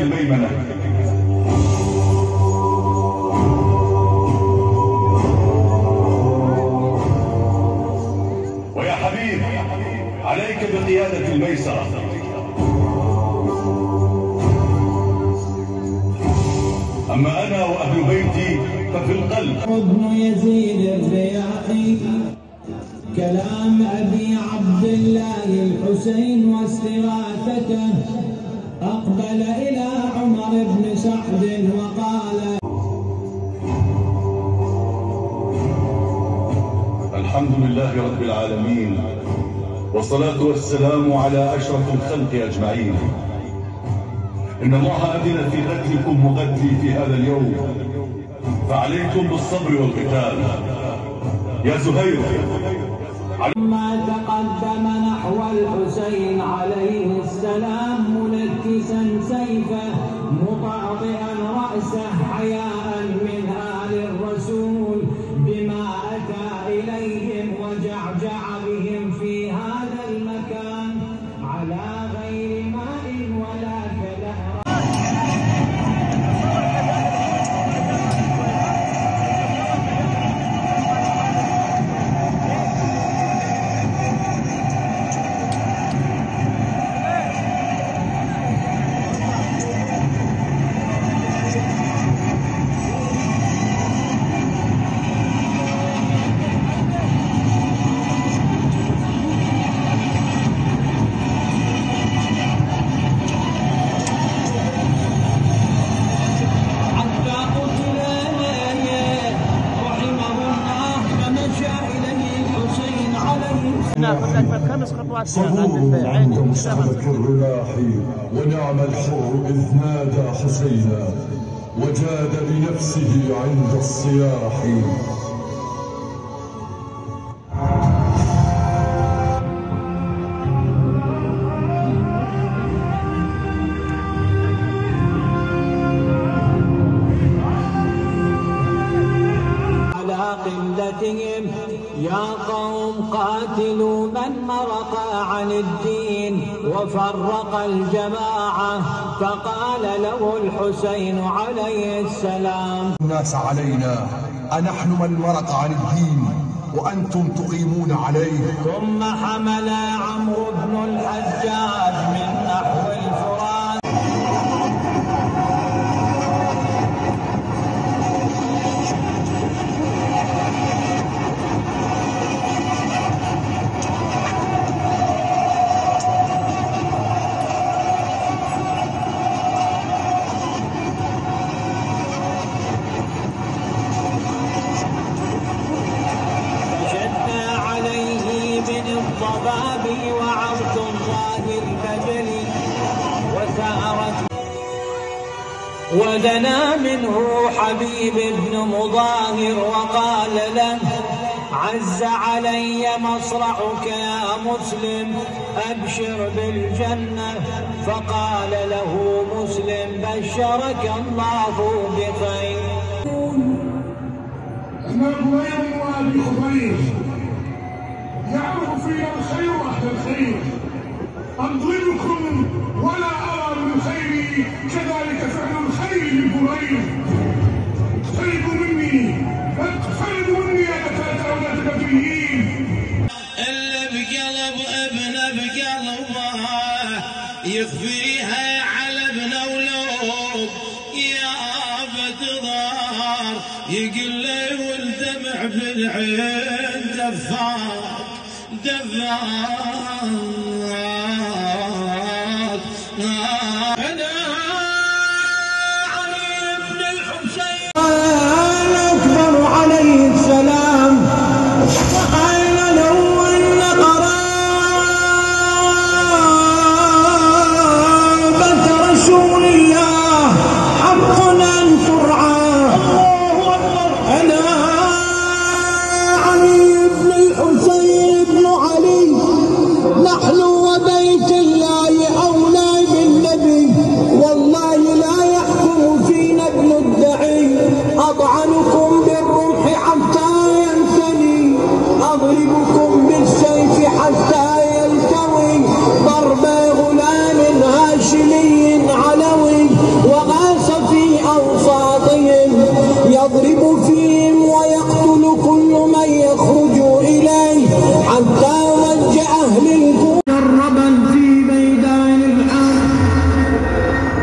الميمنة. ويا حبيب عليك بقيادة الميسرة. أما أنا وأهل بيتي ففي القلب. ابن يزيد الرياحي كلام أبي عبد الله الحسين واستغاثته. أقبل إلى عمر بن سعد وقال: الحمد لله رب العالمين، والصلاة والسلام على أشرف الخلق أجمعين. إن الله أذن في قتلكم وقتلي في هذا اليوم، فعليكم بالصبر والقتال. يا زهير ما تقدم نحو الحسين عليه السلام منكسا سيفه مطعطئا رأسه حياء من آل الرسول بما أتى إليهم وجعجع بهم في هذا المكان على غير ماء ولا كدهر. صبور مستملك الرماح ونعم الحر إذ نادى حسينا وجاد بنفسه عند الصياح. قلتهم يا قوم قاتلوا من مرق عن الدين وفرق الجماعة. فقال له الحسين عليه السلام: الناس علينا أنحن من مرق عن الدين وأنتم تقيمون عليه. ثم حمل عمرو بن الحجاج من نحو الفرات. الضبابي وعبد الله البجلي وثارت. ودنا منه حبيب بن مظاهر وقال له: عز علي مصرعك يا مسلم، أبشر بالجنة. فقال له مسلم: بشرك الله بخير. احنا بوين وابي خبير يعرف فينا الخير واهل الخير. اضربكم ولا ارى من خيري، كذلك فعل الخير لبرير. اقتربوا مني يا دكاتره اولاد البدريين. اللي بقلب ابنه بقلبه يخفيها على ابنه ولوب يا بتضار يقل والدمع في العين دفاق دفاق. أنا علي بن الحسين الأكبر عليه السلام وقال له أن قرابة رسول الله حق أن ترعى. أنا علي بن الحسين بن علي نحن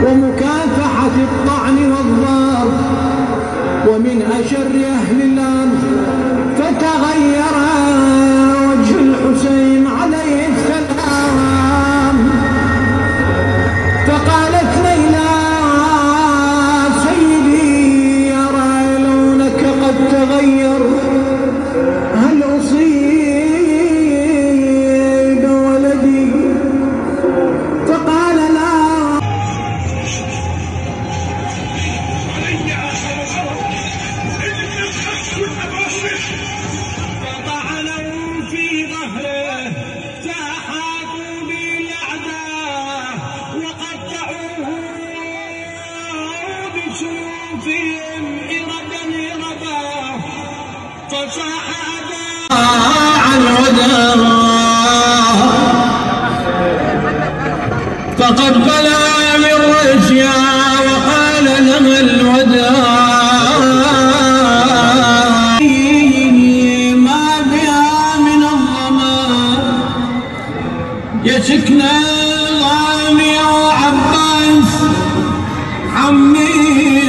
ومكافحة الطعن والضرب ومن أشر أهل الأرض. فتغير وجه الحسين عليه السلام، فقالت ليلى سيدي أرى لونك قد تغير، هل أصيب ولدي؟ فقال لا. فطعنوا في ظهره فأحاطوا بالأعداء وقطعوه بسيوفهم إربا إربا، فصاح عن الوداع فقبل من رأسها وقال لها الوداع. يسكنا ضامي وعباس عمي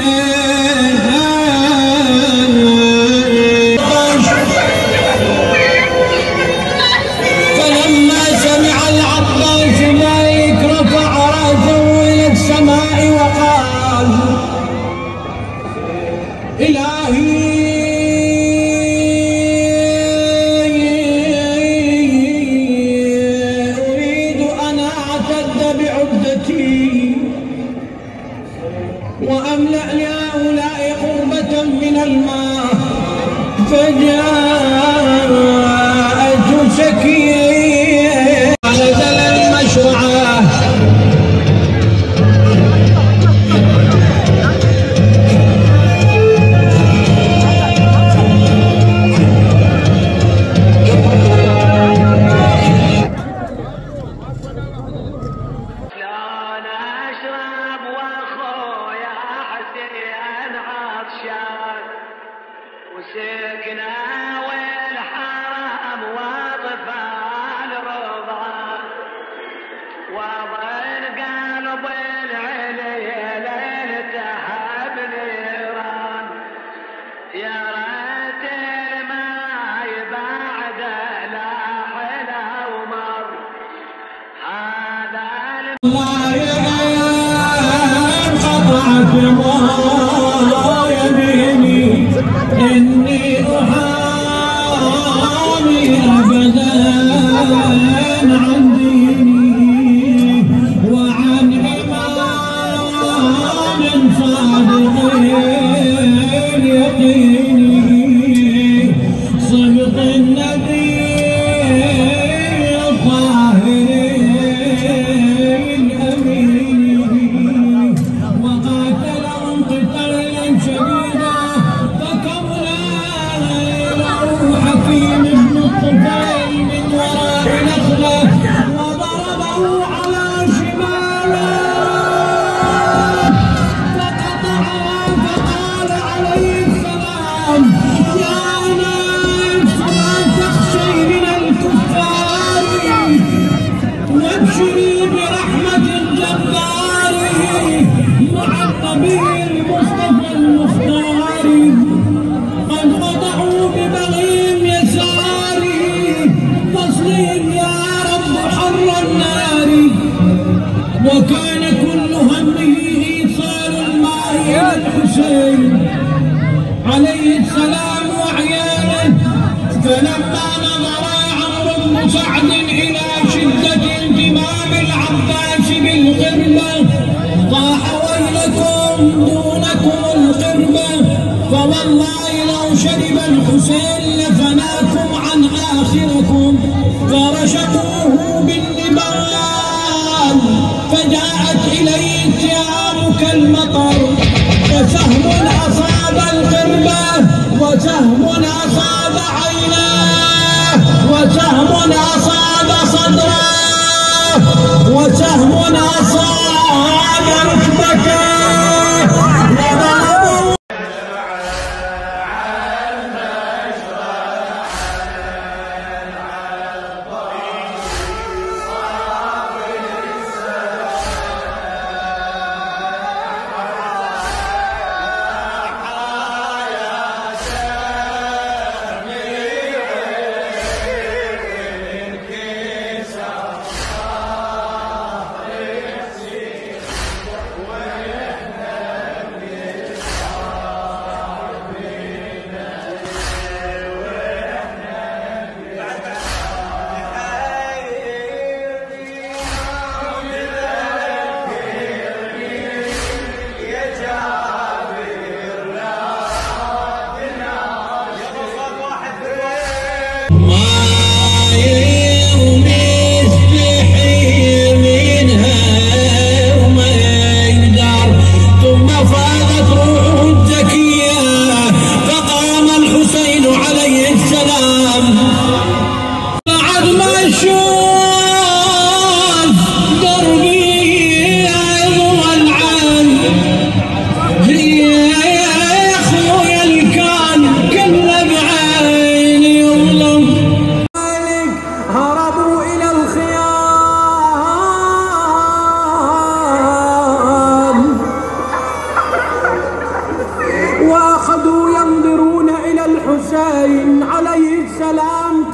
فلما سمع العباس ذلك رفع راسه إلى السماء وقال إلهي وأملأ لهؤلاء قربة من الماء، فجاءت سكينة نزل المشرعة وسكنا والحرم واطفال رضعان وظل قلب العلي ليلتها بنيران، يا ريت الماي بعد لا حلا ومر هذا قطعت يميني إني أحامي أبدا عن ديني وعن إمام صادق يقيني صبط النبي الطاهر الأمين، وقاتلهم قتالا شديدا حكيم بن الطفيل من وراء نخله وضربه على شماله فقطعها، فقال عليه السلام يا نفس لا تخشي من الكفار وابشري برحمة الجبار مع النبي المصطفى المختار، قد قطعوا ببغيم يساري تصليم يا رب حر النار، وكان كل همه إيصال الماء إلى الحسين عليه السلام وعياله. فلما نظر عمرو بن سعد إلى شدة انتمام العباس بالقربة طاح ويلكم دونكم القربة، فوالله لو شرب الحسين لفناكم عن آخركم، فرشقوه بالنبال فجاءت إليه التيام كالمطر، وسهم أصاب القربة وسهم أصاب عيناه وسهم أصاب صدره وسهم أصاب ركبته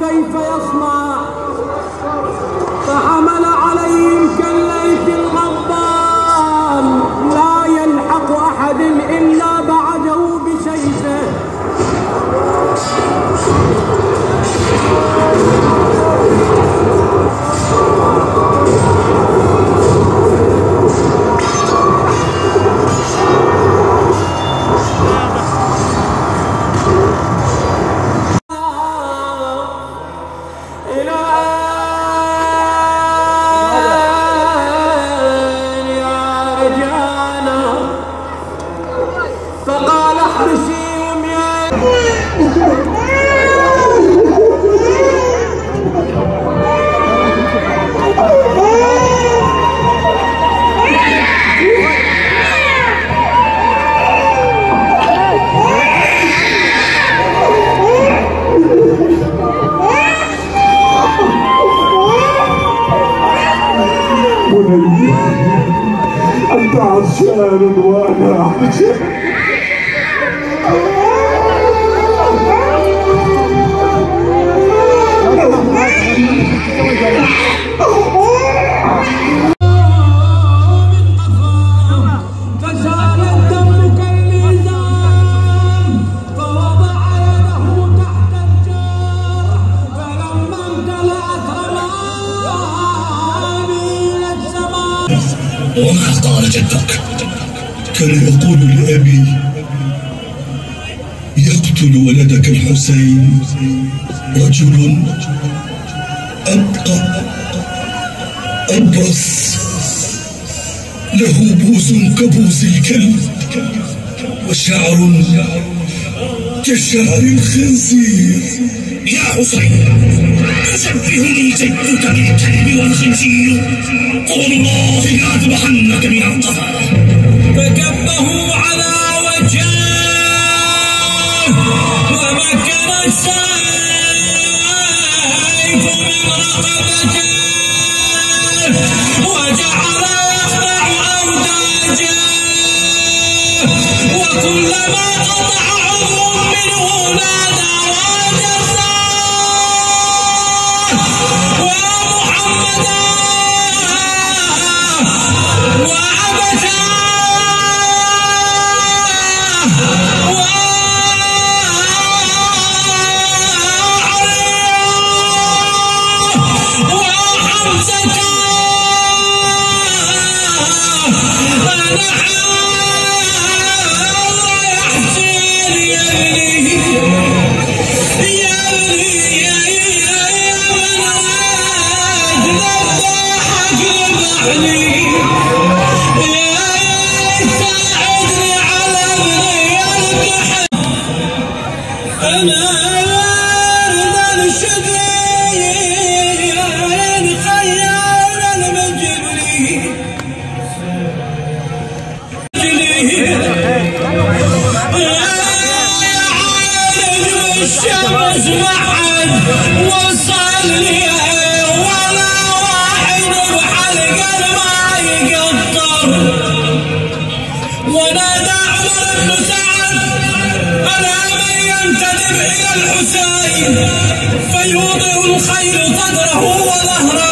كيف يصنع، فحمل عليهم كالليث الغضبان لا يلحق أحد إلا بعده بسيفه. فقال احبسيهم يا بني، أنت عطشان وأنا عطشان. فسال الدم كالميزان، فوضع يده تحت الجرح، فلما امتلأت رماني إلى السماء. وما قال جدك؟ كان يقول لأبي: يقتل ولدك الحسين رجل أبقى أبرص له بوز كبوز الكلب وشعر كشعر الخنزير. يا حسين، تشبهني جدك بالكلب والخنزير، والله لأذبحنك من القفا. فكبه على وجهه ومكن السيف من رقبته وجعل يقطع أوداجه، وكلما قطع عضو منه نادى وجزاه ومحمدا وعبده الشمس معد وصلي ولا واحد بحلقة ما يقطر. ونادى عمر بن سعد: ألا من ينتدب إلى الحسين فيوضع الخيل قدره وظهره